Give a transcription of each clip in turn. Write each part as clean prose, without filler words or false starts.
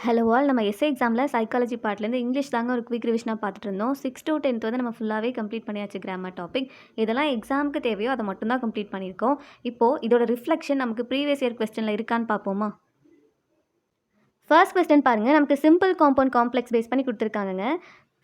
Hello all. நம்ம S A எக்ஸாமில் psychology பார்ட்லேருந்து English தாங்க ஒரு குவிக் ரிவிஷனாக பார்த்துட்டு இருந்தோம். 6 to 10th வந்து நம்ம ஃபுல்லாகவே கம்ப்ளீட் பண்ணியாச்சு கிராமர் டாபிக். இதெல்லாம் எக்ஸாமுக்கு தேவையோ அதை மட்டும் தான் கம்ப்ளீட் பண்ணியிருக்கோம். இப்போது இதோட ரிஃப்ளெக்ஷன் நமக்கு ப்ரீவியஸ் இயர் கொஸ்டினில் இருக்கான்னு பார்ப்போமா? ஃபர்ஸ்ட் கொஸ்டின் பாருங்கள், நமக்கு சிம்பிள் காம்பவுண்ட் காம்ப்ளெக்ஸ் பேஸ் பண்ணி கொடுத்துருக்காங்க.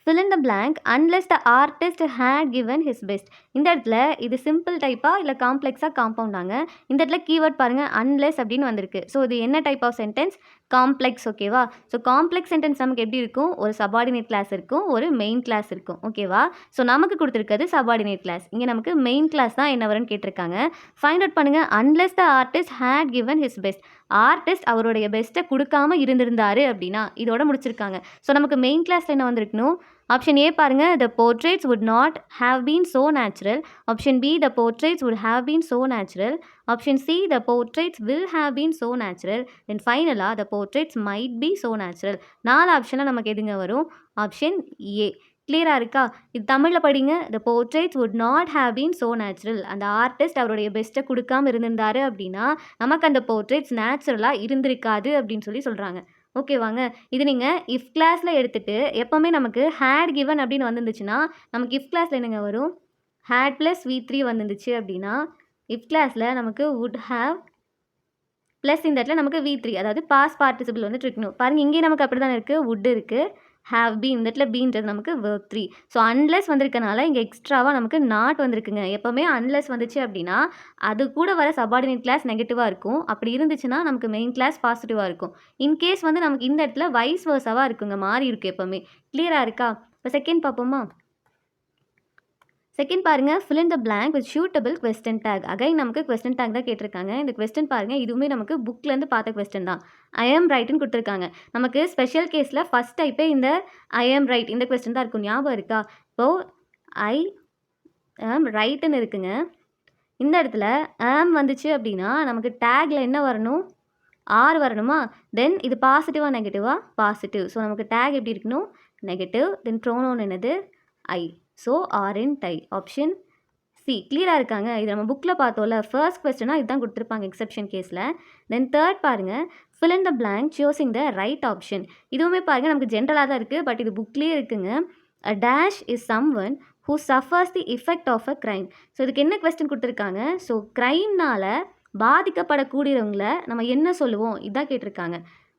fill in the blank unless the artist had given his best. இந்த இடத்துல இது சிம்பிள் டைப்பாக இல்லை காம்ப்ளெக்ஸாக காம்பவுண்டாங்க. இந்த இடத்துல கீவேர்ட் பாருங்கள், அன்லெஸ் அப்படின்னு வந்திருக்கு. ஸோ இது என்ன டைப் ஆஃப் சென்டென்ஸ்? காம்ப்ளெக்ஸ். ஓகேவா? ஸோ காம்ப்ளெக்ஸ் சென்டென்ஸ் நமக்கு எப்படி இருக்கும்? ஒரு சபார்டினேட் கிளாஸ் இருக்கும், ஒரு மெயின் கிளாஸ் இருக்கும். ஓகேவா? ஸோ நமக்கு கொடுத்துருக்கிறது சபார்டினேட் கிளாஸ். இங்கே நமக்கு மெயின் கிளாஸ் தான் என்ன வரும்னு கேட்டிருக்காங்க. ஃபைண்ட் அவுட் பண்ணுங்கள். Unless the artist had given his best. Artist அவருடைய பெஸ்ட்டை கொடுக்காம இருந்திருந்தாரு அப்படின்னா இதோட முடிச்சிருக்காங்க. ஸோ நமக்கு மெயின் கிளாஸில் என்ன வந்திருக்கணும்? ஆப்ஷன் ஏ பாருங்கள், the portraits would not have been so natural. Option B, the portraits would have been so natural. Option C, the portraits will have been so natural. Then ஃபைனலாக the portraits might be so natural. 4 ஆப்ஷனில் நமக்கு எதுங்க வரும்? Option A. கிளியராக இருக்கா? இது தமிழில் படிங்க. the portraits would not have been so natural. அந்த ஆர்டிஸ்ட் அவருடைய பெஸ்ட்டை கொடுக்காம இருந்திருந்தாரு அப்படின்னா நமக்கு அந்த போர்ட்ரேட்ஸ் நேச்சுரலாக இருந்திருக்காது அப்படின்னு சொல்கிறாங்க. ஓகேவாங்க? இது நீங்கள் இஃப் கிளாஸில் எடுத்துகிட்டு எப்போவுமே நமக்கு ஹேட் கிவன் அப்படின்னு வந்துருந்துச்சுன்னா நமக்கு இஃப் கிளாஸில் என்னங்க வரும்? ஹேட் ப்ளஸ் V3 வந்துருந்துச்சு அப்படின்னா இஃப் கிளாஸில் நமக்கு வுட் ஹேவ் ப்ளஸ் இந்த இடத்துல நமக்கு V3, அதாவது பாஸ் பார்ட்டிசிபிள் வந்துட்டு இருக்கணும். பாருங்கள், இங்கேயும் நமக்கு அப்படி தானே இருக்குது. வுட் இருக்குது, ஹேவ் பீன், இந்த இடத்துல பீன்றது நமக்கு verb 3. ஸோ அன்லெஸ் வந்திருக்கனால இங்கே எக்ஸ்ட்ராவாக நமக்கு நாட் வந்திருக்குங்க. எப்போவுமே அன்லெஸ் வந்துச்சு அப்படின்னா அது கூட வர சபார்டினேட் கிளாஸ் நெகட்டிவாக இருக்கும். அப்படி இருந்துச்சுன்னா நமக்கு மெயின் கிளாஸ் பாசிட்டிவாக இருக்கும். இன்கேஸ் வந்து நமக்கு இந்த இடத்துல வைஸ் வர்ஸாவாக இருக்குங்க, மாறி இருக்குது எப்போவுமே. கிளியராக இருக்கா? இப்போ செகண்ட் பார்ப்போமா? செகண்ட் பாருங்கள், fill in the blank with suitable question tag. Again நமக்கு கொஸ்டின் டேக் தான் கேட்டிருக்காங்க. இந்த கொஸ்டின் பாருங்கள், இதுவுமே நமக்கு புக்லேருந்து பார்த்த கொஸ்டின் தான். ஐ ஆம் ரைட்டுன்னு கொடுத்துருக்காங்க. நமக்கு ஸ்பெஷல் கேஸில் ஃபஸ்ட் டைப்பே இந்த ஐ ஆம் ரைட் இந்த கொஸ்டின் தான் இருக்கும். ஞாபகம் இருக்கா? இப்போது ஐ ஆம் ரைட்டுன்னு இருக்குங்க. இந்த இடத்துல ஆம் வந்துச்சு அப்படின்னா நமக்கு டேக்கில் என்ன வரணும்? ஆர் வரணுமா? தென் இது பாசிட்டிவாக நெகட்டிவாக? பாசிட்டிவ். ஸோ நமக்கு டேக் எப்படி இருக்கணும்? நெகட்டிவ். தென் ப்ரோனோன் என்னது? ஐ. ஸோ ஆர் இன் டை. Option C. கிளியராக இருக்காங்க? இது நம்ம புக்கில் பார்த்தோம்ல, ஃபர்ஸ்ட் கொஸ்டினாக இதுதான் கொடுத்துருப்பாங்க எக்ஸப்ஷன் கேஸில். தென் தேர்ட் பாருங்கள், fill in the blank choosing the right option. இதுவுமே பாருங்கள் நமக்கு ஜென்ரலாக தான் இருக்குது, பட் இது புக்லேயே இருக்குங்க. a dash is someone who suffers the effect of a crime. So இதுக்கு என்ன கொஸ்டின் கொடுத்துருக்காங்க? ஸோ க்ரைம்னால் பாதிக்கப்படக்கூடியவங்களை நம்ம என்ன சொல்லுவோம்? இதான் கேட்டிருக்காங்க.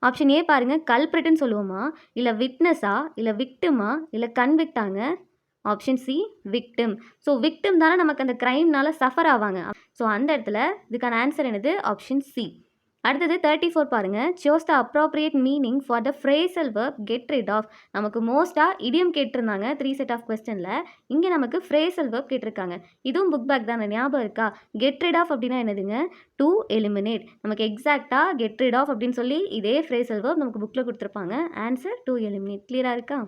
ஆப்ஷன் ஏ பாருங்கள், கல்பிரிட்னு சொல்லுவோமா, இல்லை விட்னஸா, இல்லை விக்டிமா, இல்லை கன்விக்டாங்க? Option C, victim. So victim தானே நமக்கு அந்த க்ரைம்னால சஃபர் ஆவாங்க. ஸோ அந்த இடத்துல இதுக்கான ஆன்சர் என்னது? Option C. அடுத்தது 34 பாருங்கள், choose the appropriate meaning for the phrasal verb get rid of. நமக்கு மோஸ்ட்டாக இடியம் கேட்டிருந்தாங்க 3 செட் ஆஃப் கொஸ்டினில். இங்கே நமக்கு ஃப்ரேசல் verb கேட்டிருக்காங்க. இதுவும் புக் பேக் தானே, ஞாபகம் இருக்கா? கெட் ரிட் ஆஃப் அப்படின்னா என்னதுங்க? To eliminate. நமக்கு எக்ஸாக்டாக கெட் ரிட் ஆஃப் அப்படின்னு சொல்லி இதே ஃப்ரேசல் verb நமக்கு புக்கில் கொடுத்துருப்பாங்க. Answer to eliminate. கிளியராக இருக்கா?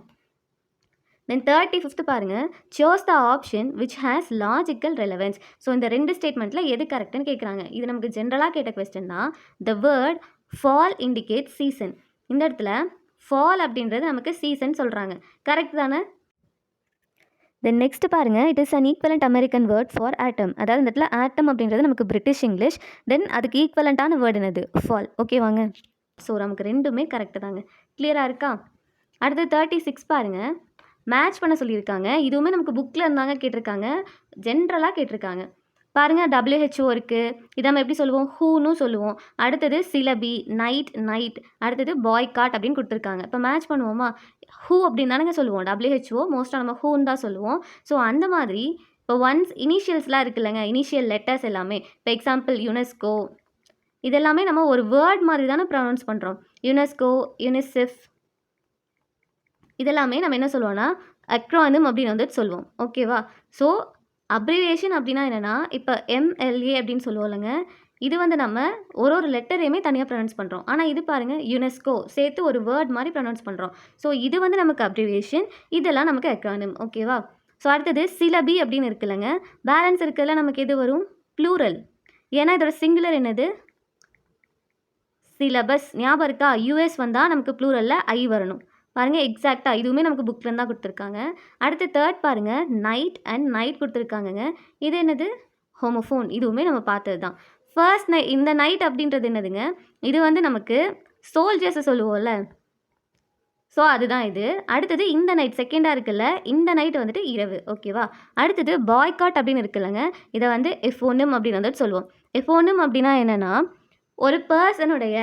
தென் 35th பாருங்கள், choose the option which has logical relevance. So இந்த ரெண்டு ஸ்டேட்மெண்ட்டில் எது கரெக்டுன்னு கேட்குறாங்க. இது நமக்கு ஜென்ரலாக கேட்ட கொஸ்டின் தான். The word fall indicate season. இந்த இடத்துல ஃபால் அப்படின்றது நமக்கு சீசன் சொல்கிறாங்க. கரெக்ட் தானே? தென் நெக்ஸ்ட் பாருங்கள், it is an equivalent American word for autumn. அதாவது இந்த இடத்துல ஆட்டம் அப்படின்றது நமக்கு பிரிட்டிஷ் இங்கிலீஷ். தென் அதுக்கு ஈக்குவலண்ட்டான வேர்டு என்னது? ஃபால். ஓகேவாங்க? ஸோ நமக்கு ரெண்டுமே கரெக்டு தாங்க. கிளியராக இருக்கா? அடுத்து 36 பாருங்கள், மேட்ச் பண்ண சொல்லியிருக்காங்க. இதுவுமே நமக்கு புக்கில் இருந்தாங்க கேட்டிருக்காங்க, ஜென்ரலாக கேட்டிருக்காங்க. பாருங்கள், WHO இருக்குது. இதை நம்ம எப்படி சொல்லுவோம்? ஹூன்னு சொல்லுவோம். அடுத்தது சிலபி, நைட், நைட். அடுத்தது பாய்காட் அப்படின்னு கொடுத்துருக்காங்க. இப்போ மேட்ச் பண்ணுவோமா? ஹூ அப்படின்னு தானங்க சொல்லுவோம். WHO மோஸ்ட்டாக நம்ம ஹூன்னு தான் சொல்லுவோம். ஸோ அந்த மாதிரி இப்போ ஒன்ஸ் இனிஷியல்ஸ்லாம் இருக்குல்லங்க, இனிஷியல் லெட்டர்ஸ் எல்லாமே. இப்போ எக்ஸாம்பிள் யுனெஸ்கோ, இதெல்லாமே நம்ம ஒரு வேர்ட் மாதிரி தானே ப்ரொனவுன்ஸ் பண்ணுறோம். யுனெஸ்கோ, யுனிசெஃப், இதெல்லாமே நம்ம என்ன சொல்லுவோம்னா அக்ரானிம் அப்படின்னு வந்துட்டு சொல்லுவோம். ஓகேவா? ஸோ அப்ரிவேஷன் அப்படின்னா என்னென்னா, இப்போ MLA அப்படின்னு சொல்லுவோம்லங்க, இது வந்து நம்ம ஒரு லெட்டரையுமே தனியாக ப்ரொனவுன்ஸ் பண்ணுறோம். ஆனால் இது பாருங்கள், யுனெஸ்கோ சேர்த்து ஒரு வேர்ட் மாதிரி ப்ரொனவுன்ஸ் பண்ணுறோம். ஸோ இது வந்து நமக்கு அப்ரிவேஷன், இதெல்லாம் நமக்கு அக்ரானிம். ஓகேவா? ஸோ அடுத்தது சிலபி அப்படின்னு இருக்குல்லங்க, பேலன்ஸ் இருக்கிறதுல நமக்கு எது வரும்? ப்ளூரல். ஏன்னா இதோட சிங்குலர் என்னது? சிலபஸ். ஞாபகம் இருக்கா? US வந்தால் நமக்கு ப்ளூரலில் ஐ வரணும். பாருங்கள், எக்ஸாக்டாக இதுவுமே நமக்கு புக்கில் தான் கொடுத்துருக்காங்க. அடுத்து தேர்ட் பாருங்கள், நைட் அண்ட் நைட் கொடுத்துருக்காங்கங்க. இது என்னது? ஹோமோஃபோன். இதுவுமே நம்ம பார்த்தது தான். ஃபர்ஸ்ட் இந்த நைட் அப்படின்றது என்னதுங்க? இது வந்து நமக்கு சோல்ஜர்ஸை சொல்லுவோம்ல, ஸோ அதுதான் இது. அடுத்தது இந்த நைட் செகண்டா இருக்குல்ல, இந்த நைட் வந்துட்டு இரவு. ஓகேவா? அடுத்தது பாய்காட் அப்படின்னு இருக்குல்லங்க, இத வந்து எஃபோனிம் அப்படின்னு வந்துட்டு சொல்லுவோம். எஃபோனிம் அப்படின்னா என்னன்னா, ஒரு பெர்சனுடைய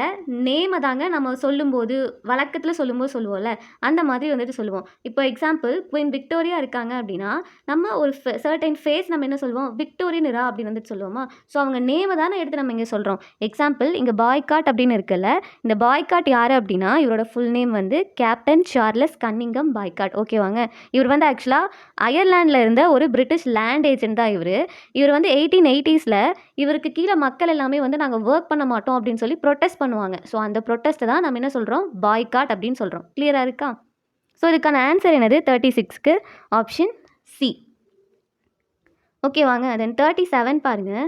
நேம தாங்க நம்ம சொல்லும்போது, வழக்கத்தில சொல்லும்போது சொல்லுவோம்ல, அந்த மாதிரி வந்துட்டு சொல்லுவோம். இப்போ எக்ஸாம்பிள் குவீன் விக்டோரியா இருக்காங்க அப்படின்னா, நம்ம ஒரு சர்டைன் ஃபேஸ் நம்ம என்ன சொல்லுவோம்? விக்டோரியன் இரா அப்படின்னு வந்துட்டு சொல்லுவோமா? ஸோ அவங்க நேம தானே எடுத்து நம்ம இங்க சொல்றோம். எக்ஸாம்பிள் இங்க பாய்காட் அப்படின்னு இருக்குல்ல, இந்த பாய்காட் யாரு அப்படின்னா, இவரோட ஃபுல் நேம் வந்து கேப்டன் சார்லஸ் கன்னிங்கம் பாய்காட். ஓகேவாங்க. இவர் வந்து ஆக்சுவலா அயர்லாண்டில இருந்த ஒரு பிரிட்டிஷ் லேண்ட் ஏஜென்ட் தான் இவரு. இவர் வந்து 1880ஸ்ல இவருக்கு கீழ மக்கள் எல்லாமே வந்து நாங்க வொர்க் பண்ண மாட்டோம் அப்படின்னு சொல்லி ப்ரொடெஸ்ட் பண்ணுவாங்க. ஸோ அந்த ப்ரொடெஸ்ட்ட தான் நம்ம என்ன சொல்றோம்? பாய்காட் அப்படின்னு சொல்றோம். கிளியரா இருக்கா? ஸோ இதுக்கான ஆன்சர் என்னது? 36க்கு ஆப்ஷன் சி. ஓகேவாங்க. தென் 37 பாருங்க.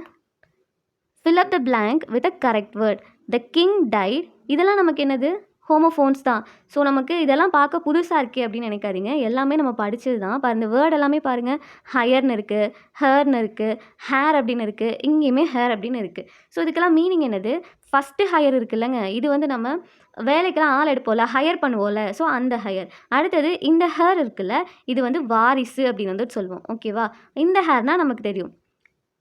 Fill up the blank with a correct word. The king died. இதெல்லாம் நமக்கு என்னது? ஹோமோஃபோன்ஸ் தான். ஸோ நமக்கு இதெல்லாம் பார்க்க புதுசா இருக்கே அப்படின்னு நினைக்காதீங்க. எல்லாமே நம்ம படிச்சது தான். இந்த வேர்ட் எல்லாமே பாருங்க. ஹயர்ன்னு இருக்கு, ஹேர்ன்னு இருக்கு, ஹேர் அப்படின்னு இருக்கு, இங்கேயுமே ஹேர் அப்படின்னு இருக்கு. ஸோ இதுக்கெல்லாம் மீனிங் என்னது? ஃபர்ஸ்ட்டு ஹையர் இருக்குல்லங்க, இது வந்து நம்ம வேலைக்கெல்லாம் ஆள் எடுப்போம்ல, ஹையர் பண்ணுவோம்ல, ஸோ அந்த ஹையர். அடுத்தது இந்த ஹேர் இருக்குல்ல, இது வந்து வாரிசு அப்படின்னு வந்துட்டு சொல்லுவோம். ஓகேவா? இந்த ஹேர்னா நமக்கு தெரியும்.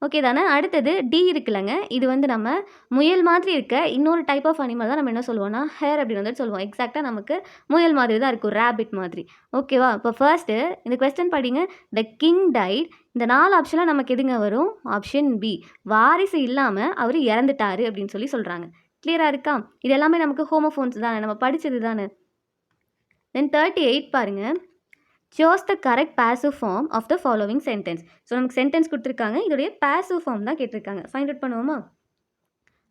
ஓகே தானே? அடுத்தது டி இருக்குல்லங்க, இது வந்து நம்ம முயல் மாதிரி இருக்க இன்னொரு டைப் ஆஃப் அனிமல் தான் நம்ம என்ன சொல்லுவோம்னா, ஹேர் அப்படின்னு வந்துட்டு சொல்லுவோம். எக்ஸாக்ட்டா நமக்கு முயல் மாதிரி தான் இருக்கும், ரேபிட் மாதிரி. ஓகேவா? இப்போ ஃபர்ஸ்ட்டு இந்த கொஸ்டின் படிங்க. The king died. இந்த 4 ஆப்ஷன்ல நமக்கு எதுங்க வரும்? Option B. வாரிசு இல்லாம அவரு இறந்துட்டாரு அப்படின்னு சொல்லி சொல்றாங்க. கிளியரா இருக்கா? இது எல்லாமே நமக்கு ஹோமோஃபோன்ஸ் தானே, நம்ம படிச்சது தானே. தென் 38 பாருங்க. Choose the correct passive form of the following sentence. So நமக்கு சென்டென்ஸ் கொடுத்துருக்காங்க, இதோடைய பாசிவ் ஃபார்ம் தான் கேட்டிருக்காங்க. ஃபைண்ட் அவுட் பண்ணுவோமா?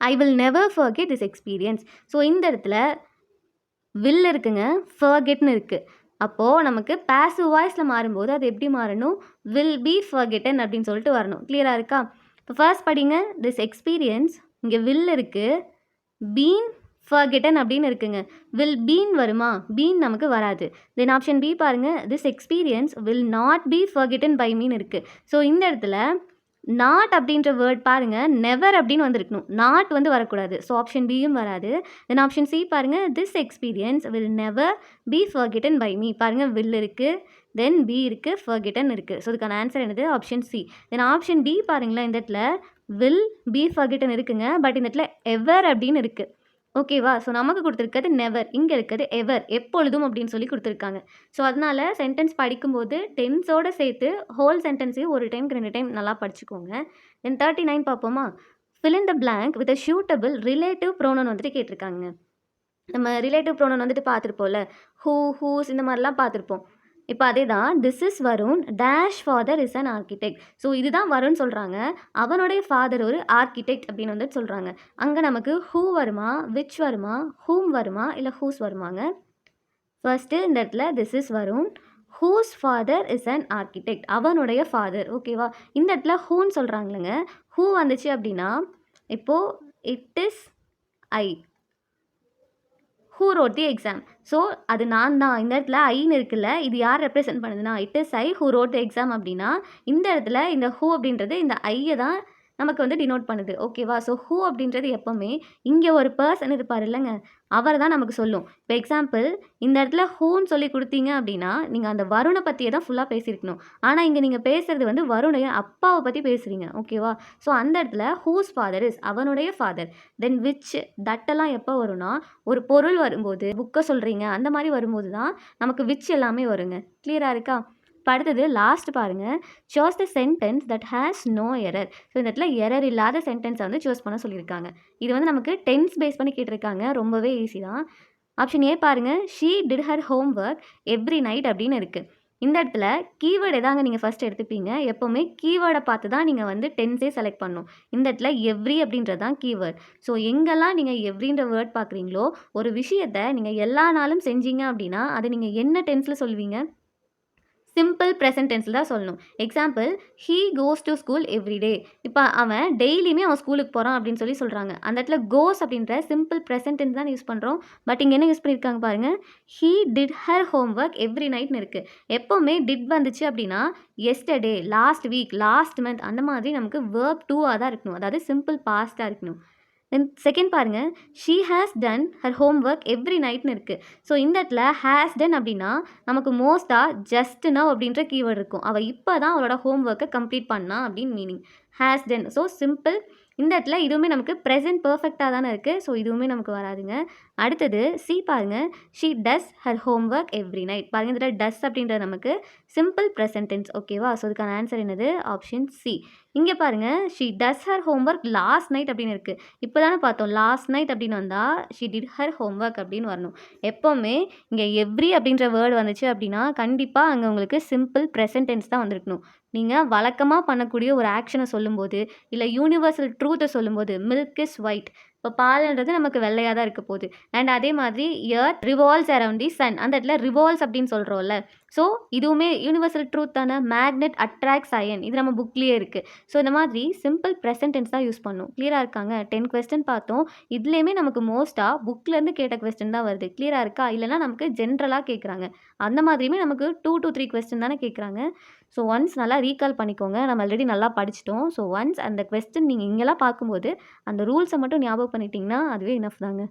I will never forget this experience. So இந்த இடத்துல வில் இருக்குங்க, ஃபர்கெட்னு இருக்குது. அப்போது நமக்கு பாசிவ் வாய்ஸில் மாறும்போது அது எப்படி மாறணும்? வில் பி ஃபர்கெட்டன் அப்படின்னு சொல்லிட்டு வரணும். கிளியராக இருக்கா? இப்போ ஃபர்ஸ்ட் படிங்க. திஸ் எக்ஸ்பீரியன்ஸ், இங்கே வில் இருக்குது, பீன் ஃபர்கெட்டன் அப்படின்னு இருக்குங்க. வில் பீன் வருமா? பீன் நமக்கு வராது. தென் ஆப்ஷன் பி பாருங்க. This experience will not be forgotten by me இருக்குது. ஸோ இந்த இடத்துல நாட் அப்படின்ற வேர்ட் பாருங்க, நெவர் அப்படின்னு வந்திருக்கணும். நாட் வந்து வரக்கூடாது. ஸோ ஆப்ஷன் பியும் வராது. தென் ஆப்ஷன் சி பாருங்க. This experience will never be forgotten by me. பாருங்க, வில் இருக்குது, தென் பி இருக்குது, ஃபர்கெட்டன் இருக்குது. ஸோ இதுக்கான ஆன்சர் என்னது? Option C. Then option D பாருங்களேன், இந்த இடத்துல வில் பி ஃபர்கெட்டன் இருக்குங்க, பட் இந்த இடத்துல எவர் அப்படின்னு இருக்குது. ஓகேவா? ஸோ நமக்கு கொடுத்துருக்கிறது நெவர், இங்கே இருக்கிறது எவர், எப்பொழுதும் அப்படின்னு சொல்லி கொடுத்துருக்காங்க. ஸோ அதனால் சென்டென்ஸ் படிக்கும்போது டென்ஸோடு சேர்த்து ஹோல் சென்டென்ஸையும் ஒரு டைமுக்கு 2 டைம் நல்லா படிச்சுக்கோங்க. தென் 39 பார்ப்போமா? Fill in the blank with a suitable relative pronoun வந்துட்டு கேட்டிருக்காங்க. நம்ம ரிலேட்டிவ் ப்ரோனவுன் வந்துட்டு பார்த்துருப்போம்ல, ஹூ, ஹூஸ் இந்த மாதிரிலாம் பார்த்துருப்போம். இப்போ அதே தான், this is Varun dash father is an architect. So இதுதான் வருண் சொல்கிறாங்க, அவனுடைய ஃபாதர் ஒரு ஆர்கிடெக்ட் அப்படின்னு வந்துட்டு சொல்கிறாங்க. அங்கே நமக்கு ஹூ வருமா, விச் வருமா, ஹூம் வருமா, இல்லை ஹூஸ் வருமாங்க? ஃபர்ஸ்ட்டு இந்த இடத்துல this is Varun, whose father is an architect, அவனுடைய ஃபாதர். ஓகேவா? இந்த இடத்துல ஹூன்னு சொல்கிறாங்களேங்க, ஹூ வந்துச்சு அப்படின்னா இப்போது it is I. Who wrote the exam. So அது நான் தான். இந்த இடத்துல ஐன்னு இருக்குல்ல, இது யார் ரெப்ரசென்ட் பண்ணுதுன்னா it is I who wrote the exam அப்படின்னா இந்த இடத்துல இந்த ஹூ அப்படின்றது இந்த ஐயை தான் நமக்கு வந்து டினோட் பண்ணுது. ஓகேவா? ஸோ ஹூ அப்படின்றது எப்போவுமே இங்கே ஒரு பர்சன் இருப்பார் இல்லைங்க, அவர் தான் நமக்கு சொல்லும். இப்போ எக்ஸாம்பிள் இந்த இடத்துல ஹூன்னு சொல்லி கொடுத்தீங்க அப்படின்னா நீங்கள் அந்த வருணை பற்றியே தான் ஃபுல்லாக பேசியிருக்கணும். ஆனால் இங்கே நீங்கள் பேசுகிறது வந்து வருணுடைய அப்பாவை பற்றி பேசுகிறீங்க. ஓகேவா? ஸோ அந்த இடத்துல ஹூஸ் ஃபாதர் இஸ், அவனுடைய ஃபாதர். தென் விச், தட்டெல்லாம் எப்போ வரும்னா ஒரு பொருள் வரும்போது, புக்கை சொல்கிறீங்க அந்த மாதிரி வரும்போது தான் நமக்கு விச் எல்லாமே வருங்க. கிளியராக இருக்கா? இப்போ அடுத்தது லாஸ்ட் பாருங்கள். Choose the sentence that has no error. So இந்த இடத்துல எரர் இல்லாத சென்டென்ஸை வந்து சூஸ் பண்ண சொல்லியிருக்காங்க. இது வந்து நமக்கு டென்ஸ் பேஸ் பண்ணி கேட்டிருக்காங்க, ரொம்பவே ஈஸி தான். ஆப்ஷன் ஏ பாருங்கள். She did her home work every night அப்படின்னு இருக்குது. இந்த இடத்துல கீவேர்டு எதாங்க நீங்கள் ஃபஸ்ட் எடுத்துப்பீங்க. எப்போவுமே கீவேர்டை பார்த்து தான் நீங்கள் வந்து டென்ஸே செலக்ட் பண்ணணும். இந்த இடத்துல எவ்ரி அப்படின்றது தான் கீவேர்ட். ஸோ எங்கெல்லாம் நீங்கள் எவ்ரின்ற வேர்ட் பார்க்குறீங்களோ, ஒரு விஷயத்தை நீங்கள் எல்லா நாளும் செஞ்சீங்க அப்படின்னா அதை நீங்கள் என்ன டென்ஸில் சொல்வீங்க? சிம்பிள் ப்ரெசன்ட் டென்ஸில் தான் சொல்லணும். Example, he goes to school every day. இப்போ அவன் டெய்லியுமே அவன் ஸ்கூலுக்கு போகிறான் அப்படின்னு சொல்லி சொல்கிறாங்க. அந்த இடத்துல கோஸ் அப்படின்ற சிம்பிள் ப்ரெசன்ட் டென்ஸ் தான் யூஸ் பண்ணுறோம். பட் இங்கே என்ன யூஸ் பண்ணியிருக்காங்க பாருங்கள், he did her home work every நைட்னு இருக்குது. எப்போவுமே டிட் வந்துச்சு அப்படின்னா yesterday, last week, last month அந்த மாதிரி நமக்கு வேர்ப் டூவாக தான் இருக்கணும். அதாவது சிம்பிள் பாஸ்ட்டாக இருக்கணும். செகண்ட் பாருங்க, she has done her home work every நைட்னு இருக்குது. ஸோ இந்த இடத்துல ஹேஸ் டன் அப்படின்னா நமக்கு மோஸ்ட்டாக ஜஸ்ட் நவ் அப்படின்ற கீவேர்டு இருக்கும். அவள் இப்போ தான் அவளோட ஹோம் ஒர்க்கை கம்ப்ளீட் பண்ணா அப்படின்னு meaning. Has done. So simple. இந்த இடத்துல இதுவுமே நமக்கு ப்ரெசென்ட் பர்ஃபெக்டாக தானே இருக்குது. ஸோ இதுவுமே நமக்கு வராதுங்க. அடுத்தது சி பாருங்க, she does her home work every night. பாருங்க இதில் டஸ் அப்படின்றது நமக்கு சிம்பிள் ப்ரெசென்ட் டென்ஸ். ஓகேவா? ஸோ இதுக்கான ஆன்சர் என்னது? Option C. இங்கே பாருங்க, she does her home work last night அப்படின்னு இருக்குது. இப்போ தானே பார்த்தோம் லாஸ்ட் நைட் அப்படின்னு வந்தால் she did her home work அப்படின்னு வரணும். எப்போவுமே இங்கே எவ்ரி அப்படின்ற வேர்டு வந்துச்சு அப்படின்னா கண்டிப்பாக அங்கே உங்களுக்கு சிம்பிள் ப்ரெசென்ட் டென்ஸ் தான் வந்திருக்கணும். நீங்கள் வழக்கமாக பண்ணக்கூடிய ஒரு ஆக்ஷனை சொல்லும்போது, இல்லை யூனிவர்சல் ட்ரூத்தை சொல்லும்போது, மில்க் இஸ் ஒயிட். இப்போ பால்ன்றது நமக்கு வெள்ளையாக தான் இருக்க போகுது. அண்ட் அதே மாதிரி earth revolves around the sun. அந்த இடத்துல ரிவால்வ்ஸ் அப்படின்னு சொல்கிறோம்ல. ஸோ இதுவுமே யூனிவர்சல் ட்ரூத் தானே. Magnet attracts iron. இது நம்ம புக்லேயே இருக்குது. ஸோ இந்த மாதிரி சிம்பிள் ப்ரெசென்ட் டென்ஸ் தான் யூஸ் பண்ணணும். கிளியராக இருக்காங்க? 10 கொஸ்டின் பார்த்தோம். இதுலேயுமே நமக்கு மோஸ்ட்டாக புக்லேருந்து கேட்ட கொஸ்டின் தான் வருது. கிளியராக இருக்கா? இல்லைனா நமக்கு ஜென்ரலாக கேட்குறாங்க. அந்த மாதிரியுமே நமக்கு 2 to 3 கொஸ்டின் தானே கேட்குறாங்க. ஸோ ஒன்ஸ் நல்லா ரீகால் பண்ணிக்கோங்க. நம்ம ஆல்ரெடி நல்லா படிச்சிட்டோம். ஸோ ஒன்ஸ் அந்த கொஸ்டின் நீங்கள் இங்கெல்லாம் பார்க்கும்போது அந்த ரூல்ஸை மட்டும் ஞாபகம் பண்ணிட்டீங்கன்னா அதுவே இனஃப் தாங்க.